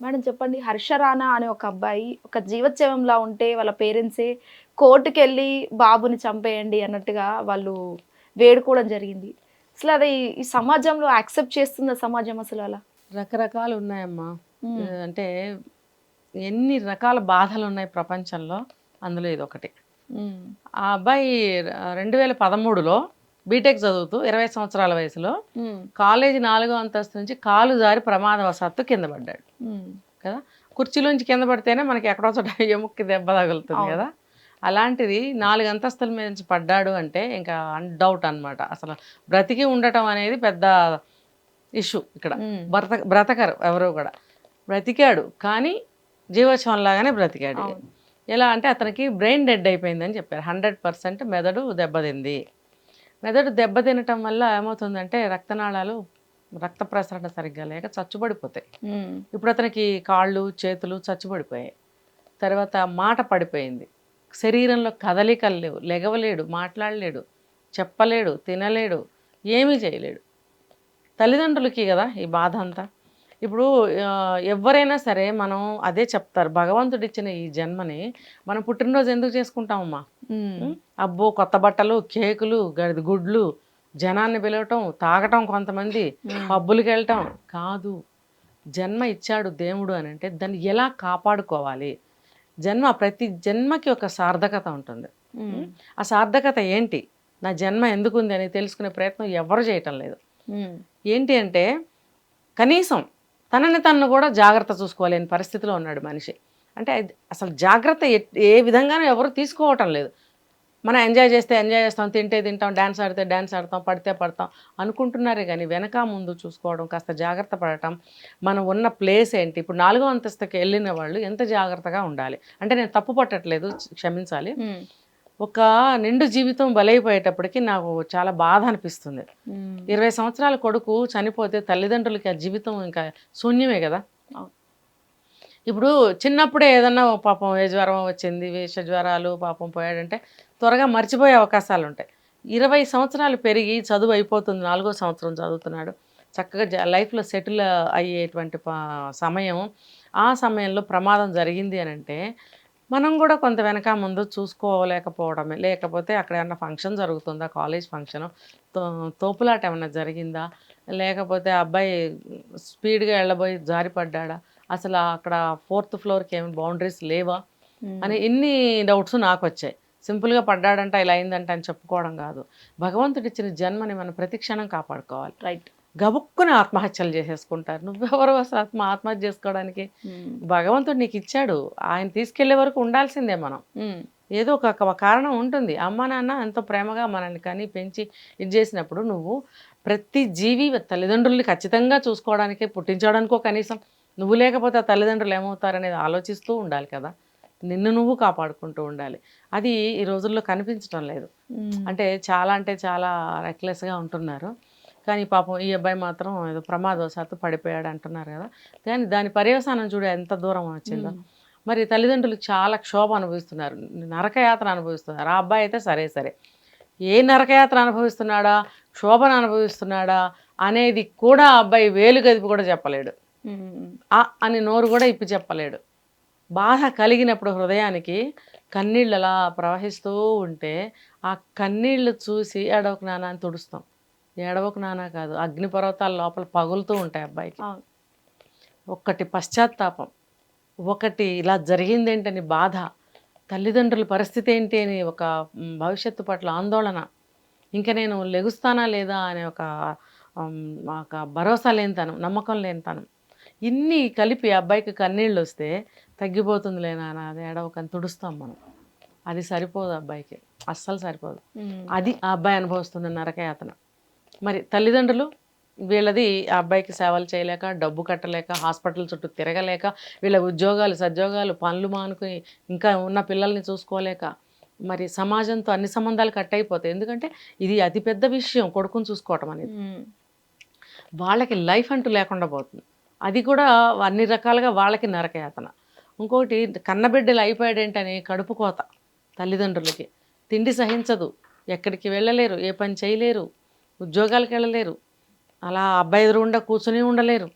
Madam చెప్పండి, హర్ష రాణా అనే ఒక అబ్బాయి ఒక జీవోత్సవంలా ఉంటే వాళ్ళ పేరెంట్సే కోర్టుకెళ్ళి బాబుని చంపేయండి అన్నట్టుగా వాళ్ళు వేడుకోవడం జరిగింది. అసలు అది ఈ సమాజంలో యాక్సెప్ట్ చేస్తుందా సమాజం అసలు అలా? రకరకాలు ఉన్నాయమ్మా. హ్మ్. అంటే ఎన్ని రకాల బాధలు ఉన్నాయి ప్రపంచంలో, అందులో ఇదొకటి. హ్మ్. ఆ అబ్బాయి 2013లో బీటెక్ చదువుతూ 20 సంవత్సరాల వయసులో హ్మ్. కాలేజీ 4వ అంతస్తు నుంచి కాలు జారి ప్రమాదవశాత్తు కింద పడ్డాడు హ్మ్. కదా. కుర్చీలోంచి కింద పడితేనే మనకి ఎక్కడో చోట ఎముక్కి దెబ్బ తగులుతుంది అవును. కదా. అలాంటిది 4 అంతస్తుల మీద నుంచి పడ్డాడు అంటే ఇంకా అన్డౌట్ అనమాట. అసలు బ్రతికి ఉండటం అనేది పెద్ద ఇష్యూ ఇక్కడ. హ్మ్. బ్రతకరు ఎవరు కూడా. బ్రతికాడు కానీ జీవోత్సవం లాగానే బ్రతికాడు. అవును. ఎలా అంటే అతనికి బ్రెయిన్ డెడ్ అయిపోయిందని చెప్పారు. 100% మెదడు దెబ్బతింది. మెదడు దెబ్బతినటం వల్ల ఏమవుతుందంటే రక్తనాళాలు రక్త ప్రసరణ సరిగ్గా లేక చచ్చుబడిపోతాయి. హ్మ్. ఇప్పుడు అతనికి కాళ్ళు చేతులు చచ్చుబడిపోయాయి. తర్వాత మాట పడిపోయింది. శరీరంలో కదలికలు లేవు, లెగవలేడు, మాట్లాడలేడు, చెప్పలేడు, తినలేడు, ఏమీ చేయలేడు. తల్లిదండ్రులకి కదా ఈ బాధ అంతా. ఇప్పుడు ఎవరైనా సరే మనం అదే చెప్తారు, భగవంతుడిచ్చిన ఈ జన్మని మనం పుట్టినరోజు ఎందుకు చేసుకుంటామమ్మా? హ్మ్. అబ్బో కొత్త బట్టలు, కేకులు, గడిది గుడ్లు, జనాన్ని పిలవటం, తాగటం, కొంతమంది పబ్బులకి వెళ్ళటం కాదు. జన్మ ఇచ్చాడు దేవుడు అని అంటే దాన్ని ఎలా కాపాడుకోవాలి? ప్రతి జన్మకి ఒక సార్థకత ఉంటుంది. హ్మ్. ఆ సార్థకత ఏంటి, నా జన్మ ఎందుకుంది అని తెలుసుకునే ప్రయత్నం ఎవరు చేయటం లేదు. హ్మ్. ఏంటి అంటే కనీసం తనని తను కూడా జాగ్రత్త చూసుకోలేని పరిస్థితిలో ఉన్నాడు మనిషి. అంటే అసలు జాగ్రత్త ఏ విధంగానూ ఎవరు తీసుకోవటం లేదు. మనం ఎంజాయ్ చేస్తే ఎంజాయ్ చేస్తాం, తింటే తింటాం, డ్యాన్స్ ఆడితే డ్యాన్స్ ఆడతాం, పడితే పడతాం అనుకుంటున్నారే కానీ వెనక ముందు చూసుకోవడం, కాస్త జాగ్రత్త పడటం, మనం ఉన్న ప్లేస్ ఏంటి. ఇప్పుడు 4వ అంతస్తుకి వెళ్ళిన వాళ్ళు ఎంత జాగ్రత్తగా ఉండాలి అంటే, నేను తప్పు పట్టట్లేదు, క్షమించాలి. హ్మ్. ఒక నిండు జీవితం బలైపోయేటప్పటికి నాకు చాలా బాధ అనిపిస్తుంది. హ్మ్. 20 సంవత్సరాల కొడుకు చనిపోతే తల్లిదండ్రులకి ఆ జీవితం ఇంకా శూన్యమే కదా. అవును. ఇప్పుడు చిన్నప్పుడే ఏదన్నా పాపం ఏ జ్వరం వచ్చింది, విష జ్వరాలు, పాపం పోయాడంటే త్వరగా మర్చిపోయే అవకాశాలు ఉంటాయి. 20 సంవత్సరాలు పెరిగి చదువు అయిపోతుంది, 4వ సంవత్సరం చదువుతున్నాడు, చక్కగా లైఫ్లో సెటిల్ అయ్యేటువంటి సమయం. ఆ సమయంలో ప్రమాదం జరిగింది అని అంటే మనం కూడా కొంత వెనక ముందు చూసుకోలేకపోవడమే. లేకపోతే అక్కడ ఏమన్నా ఫంక్షన్ జరుగుతుందా, కాలేజ్ ఫంక్షను, తోపులాట ఏమన్నా జరిగిందా, లేకపోతే ఆ అబ్బాయి స్పీడ్గా వెళ్ళబోయి జారిపడ్డా, అసలు అక్కడ 4th ఫ్లోర్కి ఏమి బౌండరీస్ లేవా హ్మ్. అని ఇన్ని డౌట్స్ నాకు వచ్చాయి. సింపుల్గా పడ్డాడంట ఇలా అయిందంట అని చెప్పుకోవడం కాదు. భగవంతుడిచ్చిన జన్మని మనం ప్రతి క్షణం కాపాడుకోవాలి. రైట్. గబుక్కున ఆత్మహత్యలు చేసేసుకుంటారు. నువ్వెవరు అసలు ఆత్మహత్య చేసుకోవడానికి? హ్మ్. భగవంతుడు నీకు ఇచ్చాడు, ఆయన తీసుకెళ్లే వరకు ఉండాల్సిందే మనం. హ్మ్. ఏదో ఒక కారణం ఉంటుంది. అమ్మా నాన్న ఎంతో ప్రేమగా మనల్ని కని పెంచి ఇది చేసినప్పుడు నువ్వు ప్రతి జీవి తల్లిదండ్రుల్ని ఖచ్చితంగా చూసుకోవడానికే పుట్టించడానికో కనీసం నువ్వు లేకపోతే ఆ తల్లిదండ్రులు ఏమవుతారనేది ఆలోచిస్తూ ఉండాలి కదా. నిన్ను నువ్వు కాపాడుకుంటూ ఉండాలి. అది ఈ రోజుల్లో కనిపించడం లేదు. హ్మ్. అంటే చాలా రెక్లెస్గా ఉంటున్నారు. కానీ పాపం ఈ అబ్బాయి మాత్రం ఏదో ప్రమాదవశాత్తు పడిపోయాడు అంటున్నారు కదా. కానీ దాని పర్యవసానం చూడు ఎంత దూరం వచ్చిందో. హ్మ్. మరి తల్లిదండ్రులు చాలా క్షోభ అనుభవిస్తున్నారు, నరకయాత్ర అనుభవిస్తున్నారు. ఆ అబ్బాయి అయితే సరే సరే, ఏ నరకయాత్ర అనుభవిస్తున్నాడా, క్షోభను అనుభవిస్తున్నాడా అనేది కూడా ఆ అబ్బాయి వేలు గదిపి కూడా చెప్పలేడు. హ్మ్. అని నోరు కూడా ఇప్పి చెప్పలేడు. బాధ కలిగినప్పుడు హృదయానికి కన్నీళ్ళు అలా ప్రవహిస్తూ ఉంటే ఆ కన్నీళ్లు చూసి ఏడవకు నాన్న అని తుడుస్తాం. ఏడవకు నాన్న కాదు, అగ్నిపర్వతాల లోపల పగులుతూ ఉంటాయి అబ్బాయికి. అవును. ఒక్కటి పశ్చాత్తాపం, ఒకటి ఇలా జరిగిందేంటని బాధ, తల్లిదండ్రుల పరిస్థితి ఏంటి అని ఒక భవిష్యత్తు పట్ల ఆందోళన, ఇంకా నేను లెగుస్తానా లేదా అనే హ్మ్, ఒక భరోసా లేనితనం, నమ్మకం లేనితనం, ఇన్ని కలిపి అబ్బాయికి కన్నీళ్ళు వస్తే తగ్గిపోతుందిలే నాన్న అది ఏడవకని తుడుస్తాం మనం. అది సరిపోదు అబ్బాయికి, అస్సలు సరిపోదు. హ్మ్. అది ఆ అబ్బాయి అనుభవిస్తున్న నరకయాతన. మరి తల్లిదండ్రులు వీళ్ళది ఆ అబ్బాయికి సేవలు చేయలేక, డబ్బు కట్టలేక, హాస్పిటల్ చుట్టూ తిరగలేక, వీళ్ళ ఉద్యోగాలు సద్యోగాలు పనులు మానుకుని ఇంకా ఉన్న పిల్లల్ని చూసుకోలేక, మరి సమాజంతో అన్ని సంబంధాలు కట్ అయిపోతాయి. ఎందుకంటే ఇది అతిపెద్ద విషయం కొడుకుని చూసుకోవటం అనేది. హ్మ్. వాళ్ళకి లైఫ్ అంటూ లేకుండా పోతుంది. అది కూడా అన్ని రకాలుగా వాళ్ళకి నరకయాతన. ఇంకోటి కన్నబిడ్డలు అయిపోయాడేంటని కడుపు కోత తల్లిదండ్రులకి. తిండి సహించదు, ఎక్కడికి వెళ్ళలేరు, ఏ పని చేయలేరు, ఉద్యోగాలకు వెళ్ళలేరు, అలా అబ్బాయి ఎదురుగుండా కూర్చొని ఉండలేరు.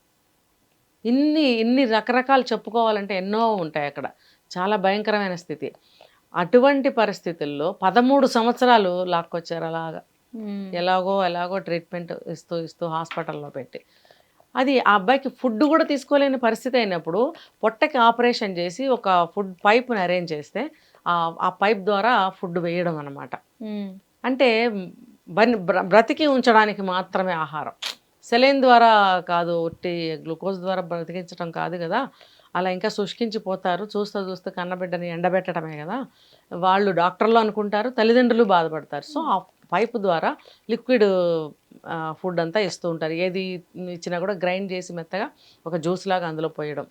ఇన్ని రకరకాలు చెప్పుకోవాలంటే ఎన్నో ఉంటాయి అక్కడ. చాలా భయంకరమైన స్థితి. అటువంటి పరిస్థితుల్లో 13 సంవత్సరాలు లాక్కొచ్చారు అలాగా. ఎలాగో ట్రీట్మెంట్ ఇస్తూ హాస్పిటల్లో పెట్టి. అది ఆ అబ్బాయికి ఫుడ్ కూడా తీసుకోలేని పరిస్థితి అయినప్పుడు పొట్టకి ఆపరేషన్ చేసి ఒక ఫుడ్ పైప్‌ని అరేంజ్ చేస్తే ఆ పైప్ ద్వారా ఫుడ్ వేయడం అన్నమాట. అంటే బ్రతికి ఉంచడానికి మాత్రమే ఆహారం. సెలైన్ ద్వారా కాదు, ఒట్టి గ్లూకోజ్ ద్వారా బ్రతికించడం కాదు కదా! అలా ఇంకా శుష్కించిపోతారు. చూస్తూ కన్నబిడ్డని ఎండబెట్టడమే కదా! వాళ్ళు డాక్టర్లు అనుకుంటారు, తల్లిదండ్రులు బాధపడతారు. సో, ఆ పైపు ద్వారా లిక్విడ్ ఫుడ్ అంతా ఇస్తూ ఉంటారు. ఏది ఇచ్చినా కూడా గ్రైండ్ చేసి మెత్తగా ఒక జ్యూస్ లాగా అందులో పోయడం.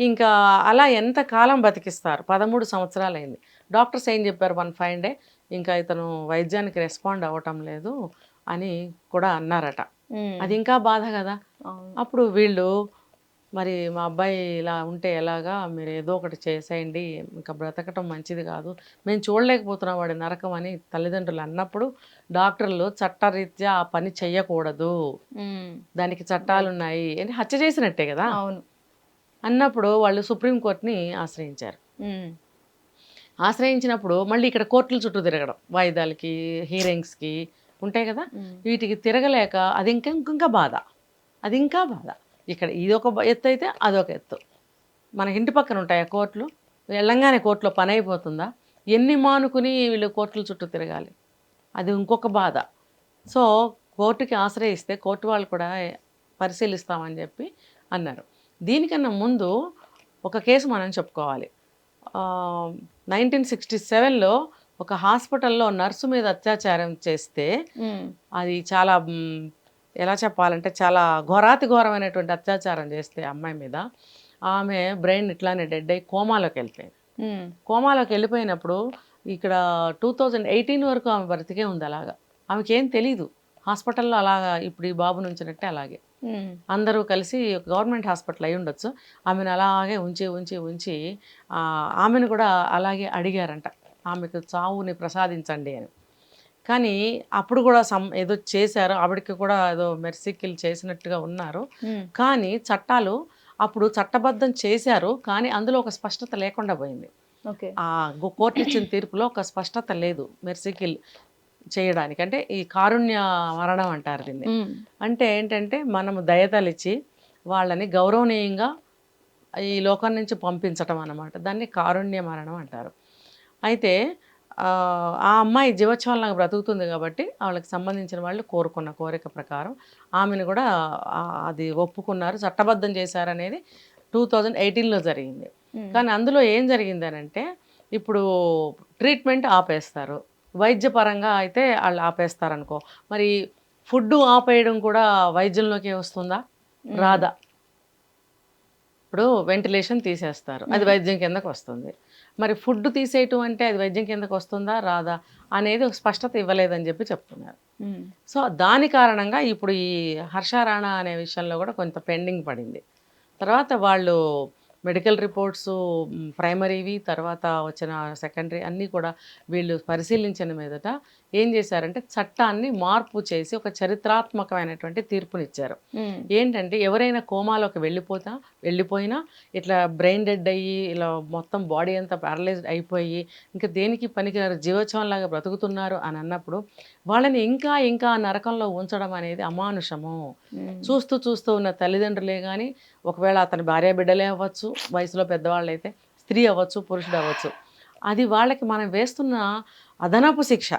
ఇంకా అలా ఎంత కాలం బతికిస్తారు? 13 సంవత్సరాలైంది. డాక్టర్స్ ఏం చెప్పారు వన్ ఫైన్ డే, ఇంకా ఇతను వైద్యానికి రెస్పాండ్ అవ్వటం లేదు అని కూడా అన్నారట. అది ఇంకా బాధ కదా! అప్పుడు వీళ్ళు మరి మా అబ్బాయి ఇలా ఉంటే ఎలాగా, మీరు ఏదో ఒకటి చేసేయండి, ఇంకా బ్రతకటం మంచిది కాదు, మేము చూడలేకపోతున్నాం వాడి నరకం అని తల్లిదండ్రులు అన్నప్పుడు డాక్టర్లు చట్టరీత్యా ఆ పని చెయ్యకూడదు, దానికి చట్టాలు ఉన్నాయి అని హత్య చేసినట్టే కదా అన్నప్పుడు వాళ్ళు సుప్రీంకోర్టుని ఆశ్రయించారు. ఆశ్రయించినప్పుడు మళ్ళీ ఇక్కడ కోర్టుల చుట్టూ తిరగడం, వాయిదాలకి, హీరింగ్స్కి ఉంటాయి కదా, వీటికి తిరగలేక అది ఇంకా బాధ, అది ఇంకా బాధ. ఇక్కడ ఇది ఒక ఎత్తు అయితే అదొక ఎత్తు. మన ఇంటి పక్కన ఉంటాయి కోర్టులు, వెళ్ళంగానే కోర్టులో పని అయిపోతుందా? ఎన్ని మానుకుని వీళ్ళు కోర్టుల చుట్టూ తిరగాలి, అది ఇంకొక బాధ. సో కోర్టుకి ఆశ్రయిస్తే కోర్టు వాళ్ళు కూడా పరిశీలిస్తామని చెప్పి అన్నారు. దీనికన్నా ముందు ఒక కేసు మనం చెప్పుకోవాలి. 1967లో ఒక హాస్పిటల్లో నర్సు మీద అత్యాచారం చేస్తే, అది చాలా ఎలా చెప్పాలంటే చాలా ఘోరాతిఘోరమైనటువంటి అత్యాచారం చేస్తే అమ్మాయి మీద, ఆమె బ్రెయిన్ ఇట్లానే డెడ్ అయ్యి కోమాలోకి వెళ్ళిపోయింది. కోమాలోకి వెళ్ళిపోయినప్పుడు ఇక్కడ 2018 వరకు ఆమె బ్రతికే ఉంది అలాగా. ఆమెకేం తెలీదు. హాస్పిటల్లో అలాగా ఇప్పుడు ఈ బాబును ఉంచినట్టే అలాగే అందరూ కలిసి గవర్నమెంట్ హాస్పిటల్ అయి ఉండొచ్చు, ఆమెను అలాగే ఉంచి ఆమెను కూడా అలాగే అడిగారంట, ఆమెకు చావుని ప్రసాదించండి అని. కానీ అప్పుడు కూడా ఏదో చేశారు, ఆవిడకి కూడా ఏదో మెర్సికిల్ చేసినట్టుగా ఉన్నారు. కానీ చట్టాలు అప్పుడు చట్టబద్ధం చేశారు, కానీ అందులో ఒక స్పష్టత లేకుండా పోయింది. ఆ కోర్టు ఇచ్చిన తీర్పులో ఒక స్పష్టత లేదు మెర్సికిల్ చేయడానికి. అంటే ఈ కారుణ్య మరణం అంటారు దీన్ని. అంటే ఏంటంటే మనము దయతలిచి వాళ్ళని గౌరవనీయంగా ఈ లోకం నుంచి పంపించటం అన్నమాట. దాన్ని కారుణ్య మరణం అంటారు. అయితే ఆ అమ్మాయి జీవోత్సవంలాగా బ్రతుకుతుంది కాబట్టి వాళ్ళకి సంబంధించిన వాళ్ళు కోరుకున్న కోరిక ప్రకారం ఆమెను కూడా అది ఒప్పుకున్నారు, చట్టబద్ధం చేశారనేది 2018లో జరిగింది. కానీ అందులో ఏం జరిగిందనంటే, ఇప్పుడు ట్రీట్మెంట్ ఆపేస్తారు, వైద్యపరంగా అయితే వాళ్ళు ఆపేస్తారనుకో, మరి ఫుడ్ ఆపేయడం కూడా వైద్యంలోకి వస్తుందా? రాదా? ఇప్పుడు వెంటిలేషన్ తీసేస్తారు, అది వైద్యం కిందకు వస్తుంది. మరి ఫుడ్ తీసేయటం అంటే అది వైద్యం కిందకు వస్తుందా రాదా అనేది ఒక స్పష్టత ఇవ్వలేదని చెప్పి చెప్తున్నారు. సో దాని కారణంగా ఇప్పుడు ఈ హర్ష రాణా అనే విషయంలో కూడా కొంత పెండింగ్ పడింది. తర్వాత వాళ్ళు మెడికల్ రిపోర్ట్స్ ప్రైమరీవి, తర్వాత వచ్చిన సెకండరీ అన్నీ కూడా వీళ్ళు పరిశీలించిన మీదట ఏం చేశారంటే చట్టాన్ని మార్పు చేసి ఒక చరిత్రాత్మకమైనటువంటి తీర్పునిచ్చారు. ఏంటంటే ఎవరైనా కోమాలోకి వెళ్ళిపోయినా ఇట్లా బ్రెయిన్ డెడ్ అయ్యి ఇలా మొత్తం బాడీ అంతా ప్యారలైజ్డ్ అయిపోయి ఇంకా దేనికి పనికిరారు జీవోత్సవంలాగా బ్రతుకుతున్నారు అని అన్నప్పుడు వాళ్ళని ఇంకా నరకంలో ఉంచడం అనేది అమానుషము. చూస్తూ ఉన్న తల్లిదండ్రులే కానీ, ఒకవేళ అతని భార్య బిడ్డలే అవ్వచ్చు, వయసులో పెద్దవాళ్ళు అయితే స్త్రీ అవ్వచ్చు, పురుషుడు అవ్వచ్చు, అది వాళ్ళకి మనం వేస్తున్న అదనపు శిక్ష.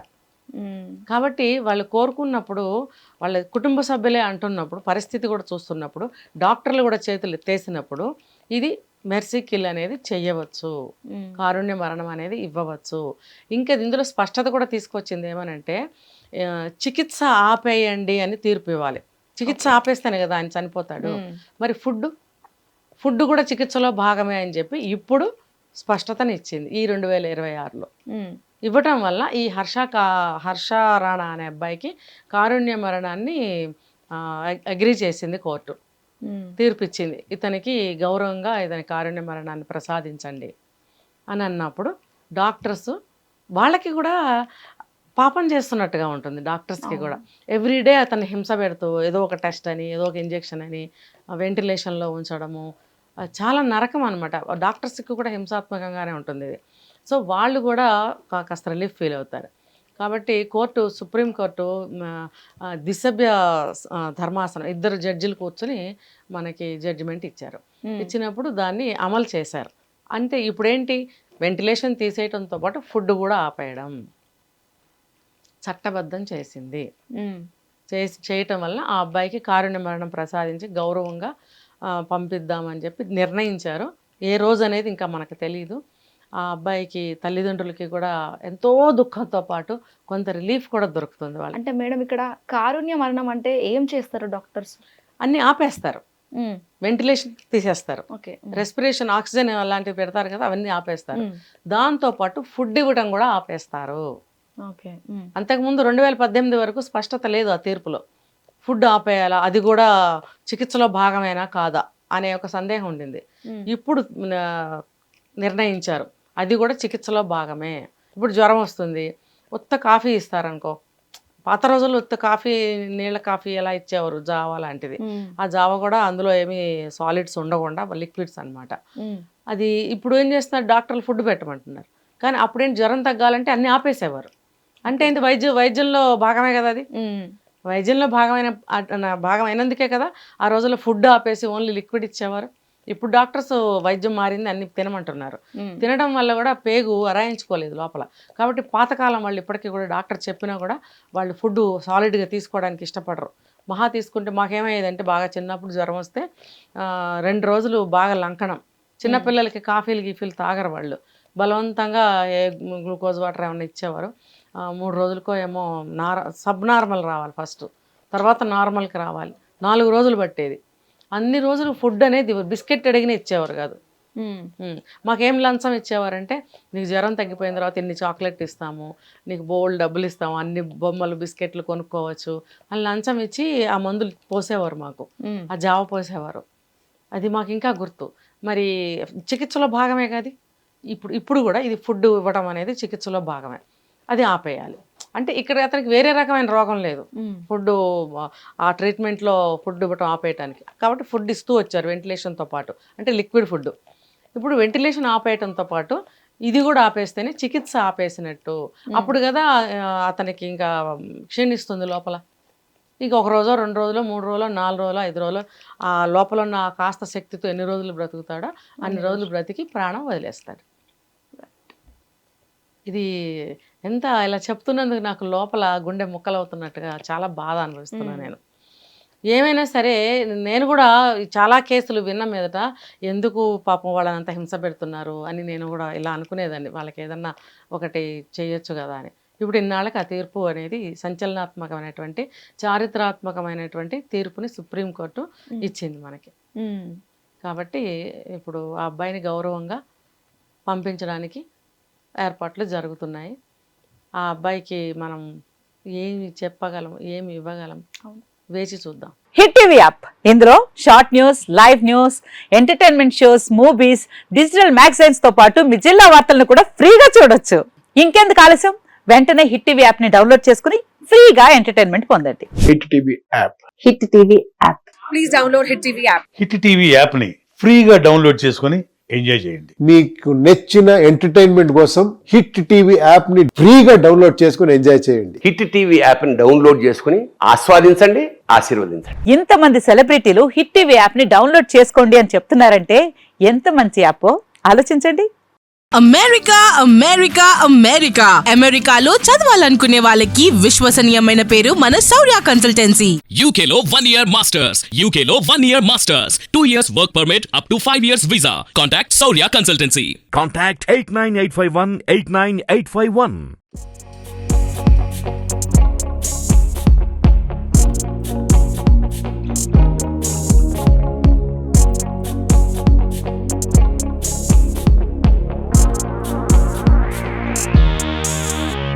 కాబట్టి వాళ్ళు కోరుకున్నప్పుడు, వాళ్ళ కుటుంబ సభ్యులే అంటున్నప్పుడు, పరిస్థితి కూడా చూస్తున్నప్పుడు, డాక్టర్లు కూడా చేతులు ఎత్తేసినప్పుడు ఇది మెర్సీ కిల్ అనేది చెయ్యవచ్చు, కారుణ్య మరణం అనేది ఇవ్వవచ్చు. ఇంకా ఇందులో స్పష్టత కూడా తీసుకొచ్చింది ఏమనంటే, చికిత్స ఆపేయండి అని తీర్పు ఇవ్వాలి. చికిత్స ఆపేస్తేనే కదా ఆయన చనిపోతాడు. మరి ఫుడ్ కూడా చికిత్సలో భాగమే అని చెప్పి ఇప్పుడు స్పష్టతని ఇచ్చింది ఈ 2026లో. ఇవ్వటం వల్ల ఈ హర్ష రాణా అనే అబ్బాయికి కారుణ్య మరణాన్ని అగ్రీ చేసింది కోర్టు, తీర్పిచ్చింది. ఇతనికి గౌరవంగా ఇతని కారుణ్య మరణాన్ని ప్రసాదించండి అని అన్నప్పుడు డాక్టర్స్ వాళ్ళకి కూడా పాపం చేస్తున్నట్టుగా ఉంటుంది డాక్టర్స్కి కూడా. ఎవ్రీడే అతన్ని హింస పెడుతూ ఏదో ఒక టెస్ట్ అని, ఏదో ఒక ఇంజెక్షన్ అని, వెంటిలేషన్లో ఉంచడము, చాలా నరకం అనమాట. డాక్టర్స్కి కూడా హింసాత్మకంగానే ఉంటుంది ఇది. సో వాళ్ళు కూడా కాస్త రిలీఫ్ ఫీల్ అవుతారు. కాబట్టి సుప్రీంకోర్టు ద్విసభ్య ధర్మాసనం 2 జడ్జిలు కూర్చొని మనకి జడ్జిమెంట్ ఇచ్చారు. ఇచ్చినప్పుడు దాన్ని అమలు చేశారు. అంటే ఇప్పుడేంటి, వెంటిలేషన్ తీసేయడంతో పాటు ఫుడ్ కూడా ఆపేయడం చట్టబద్ధం చేసింది. చేయటం వల్ల ఆ అబ్బాయికి కారుణ్య మరణం ప్రసాదించి గౌరవంగా పంపిద్దామని చెప్పి నిర్ణయించారు. ఏ రోజు అనేది ఇంకా మనకు తెలియదు. ఆ అబ్బాయికి తల్లిదండ్రులకి కూడా ఎంతో దుఃఖంతో పాటు కొంత రిలీఫ్ కూడా దొరుకుతుంది వాళ్ళు. అంటే మేడం ఇక్కడ కారుణ్య మరణం అంటే ఏం చేస్తారు డాక్టర్స్? అన్నీ ఆపేస్తారు, వెంటిలేషన్ తీసేస్తారు, రెస్పిరేషన్ ఆక్సిజన్ అలాంటివి పెడతారు కదా, అవన్నీ ఆపేస్తారు. దాంతోపాటు ఫుడ్ ఇవ్వడం కూడా ఆపేస్తారు. అంతకుముందు 2018 వరకు స్పష్టత లేదు ఆ తీర్పులో. ఫుడ్ ఆపేయాలా, అది కూడా చికిత్సలో భాగమేనా కాదా అనే ఒక సందేహం ఉండింది. ఇప్పుడు నిర్ణయించారు అది కూడా చికిత్సలో భాగమే. ఇప్పుడు జ్వరం వస్తుంది, ఉత్త కాఫీ ఇస్తారనుకో, పాత రోజుల్లో ఉత్త కాఫీ, నీళ్ళ కాఫీ ఎలా ఇచ్చేవారు, జావా లాంటిది. ఆ జావా కూడా అందులో ఏమీ సాలిడ్స్ ఉండకుండా లిక్విడ్స్ అనమాట. అది ఇప్పుడు ఏం చేస్తున్నారు, డాక్టర్లు ఫుడ్ పెట్టమంటున్నారు. కానీ అప్పుడేంటి, జ్వరం తగ్గాలంటే అన్నీ ఆపేసేవారు. అంటే ఏంటి, వైద్యంలో భాగమే కదా అది. వైద్యంలో భాగమైనందుకే కదా ఆ రోజుల్లో ఫుడ్ ఆపేసి ఓన్లీ లిక్విడ్ ఇచ్చేవారు. ఇప్పుడు డాక్టర్స్ వైద్యం మారింది, అన్ని తినమంటున్నారు. తినడం వల్ల కూడా పేగు అరాయించుకోలేదు లోపల. కాబట్టి పాతకాలం వాళ్ళు ఇప్పటికీ కూడా డాక్టర్ చెప్పినా కూడా వాళ్ళు ఫుడ్ సాలిడ్గా తీసుకోవడానికి ఇష్టపడరు. మహా తీసుకుంటే మాకేమయ్యేదంటే, బాగా చిన్నప్పుడు జ్వరం వస్తే 2 రోజులు బాగా లంకణం. చిన్నపిల్లలకి కాఫీలు గీఫీలు తాగరు వాళ్ళు, బలవంతంగా గ్లూకోజ్ వాటర్ ఏమైనా ఇచ్చేవారు. 3 రోజులకో ఏమో సబ్ నార్మల్ రావాలి ఫస్ట్, తర్వాత నార్మల్కి రావాలి. 4 రోజులు పట్టేది. అన్ని రోజులు ఫుడ్ అనేది బిస్కెట్ అడిగిన ఇచ్చేవారు కాదు. మాకేం లంచం ఇచ్చేవారంటే, నీకు జ్వరం తగ్గిపోయిన తర్వాత ఇన్ని చాక్లెట్ ఇస్తాము, నీకు బోల్డ్ డబ్బులు ఇస్తాము, అన్ని బొమ్మలు బిస్కెట్లు కొనుక్కోవచ్చు అని లంచం ఇచ్చి ఆ మందులు పోసేవారు మాకు, ఆ జావ పోసేవారు. అది మాకు ఇంకా గుర్తు. మరి చికిత్సలో భాగమే కాదు ఇప్పుడు కూడా ఇది ఫుడ్ ఇవ్వడం అనేది చికిత్సలో భాగమే. అది ఆపేయాలి. అంటే ఇక్కడ అతనికి వేరే రకమైన రోగం లేదు, ఫుడ్ ఆ ట్రీట్మెంట్లో ఫుడ్ ఇవ్వటం ఆపేయటానికి. కాబట్టి ఫుడ్ ఇస్తూ వచ్చారు వెంటిలేషన్తో పాటు, అంటే లిక్విడ్ ఫుడ్. ఇప్పుడు వెంటిలేషన్ ఆపేయటంతో పాటు ఇది కూడా ఆపేస్తేనే చికిత్స ఆపేసినట్టు. అప్పుడు కదా అతనికి ఇంకా క్షీణిస్తుంది లోపల. ఇంకా 1 రోజో 2 రోజులో 3 రోజులో 4 రోజులో 5 రోజులో ఆ లోపల ఉన్న కాస్త శక్తితో ఎన్ని రోజులు బ్రతుకుతాడో అన్ని రోజులు బ్రతికి ప్రాణం వదిలేస్తాడు. ఇది ఎంత ఇలా చెప్తున్నందుకు నాకు లోపల గుండె ముక్కలవుతున్నట్టుగా చాలా బాధ అనిపిస్తున్నాను నేను. ఏమైనా సరే నేను కూడా చాలా కేసులు విన్న మీదట ఎందుకు పాపం వాళ్ళని అంత హింస పెడుతున్నారు అని నేను కూడా ఇలా అనుకునేదాన్ని, వాళ్ళకి ఏదన్నా ఒకటి చేయొచ్చు కదా అని. ఇప్పుడు ఇన్నాళ్ళకి ఆ తీర్పు అనేది సంచలనాత్మకమైనటువంటి చారిత్రాత్మకమైనటువంటి తీర్పుని సుప్రీంకోర్టు ఇచ్చింది మనకి. కాబట్టి ఇప్పుడు ఆ అబ్బాయిని గౌరవంగా పంపించడానికి ఏర్పాట్లు జరుగుతున్నాయి. ఆ అబ్బాయికి మనం ఏమి చెప్పగలం, ఏమి ఇవ్వగలం, వేచి చూద్దాం. హిట్ టీవీ యాప్, ఇందులో short news, live news, entertainment shows, movies, digital magazines తో పాటు మీ జిల్లా వార్తలను కూడా ఫ్రీగా చూడొచ్చు. ఇంకెందుకు ఆలస్యం, వెంటనే హిట్ టీవీ యాప్ ని డౌన్లోడ్ చేసుకుని ఫ్రీగా ఎంటర్టైన్మెంట్ పొందండి. Hit TV app, hit TV app, please download hit TV app. Hit TV app ని ఫ్రీగా డౌన్లోడ్ చేసుకొని ఎంజాయ్ చేయండి. మీకు నచ్చిన ఎంటర్టైన్మెంట్ కోసం హిట్ టీవీ యాప్ ని ఫ్రీగా డౌన్లోడ్ చేసుకుని ఎంజాయ్ చేయండి. హిట్ టీవీ యాప్ ని డౌన్లోడ్ చేసుకుని ఆస్వాదించండి, ఆశీర్వదించండి. ఇంతమంది సెలబ్రిటీలు హిట్ టీవీ యాప్ ని డౌన్లోడ్ చేసుకోండి అని చెప్తున్నారంటే ఎంత మంచి యాప్ ఆలోచించండి. అమెరికా అమెరికా అమెరికా అమెరికాలో చదవాలనుకునే వాళ్ళకి విశ్వసనీయమైన పేరు మన శౌర్య కన్సల్టెన్సీ. UK లో 1 year masters, UK లో 1 year masters, 2 years work permit up to 5 years visa. Contact Saurya Consultancy. Contact 89851 89851.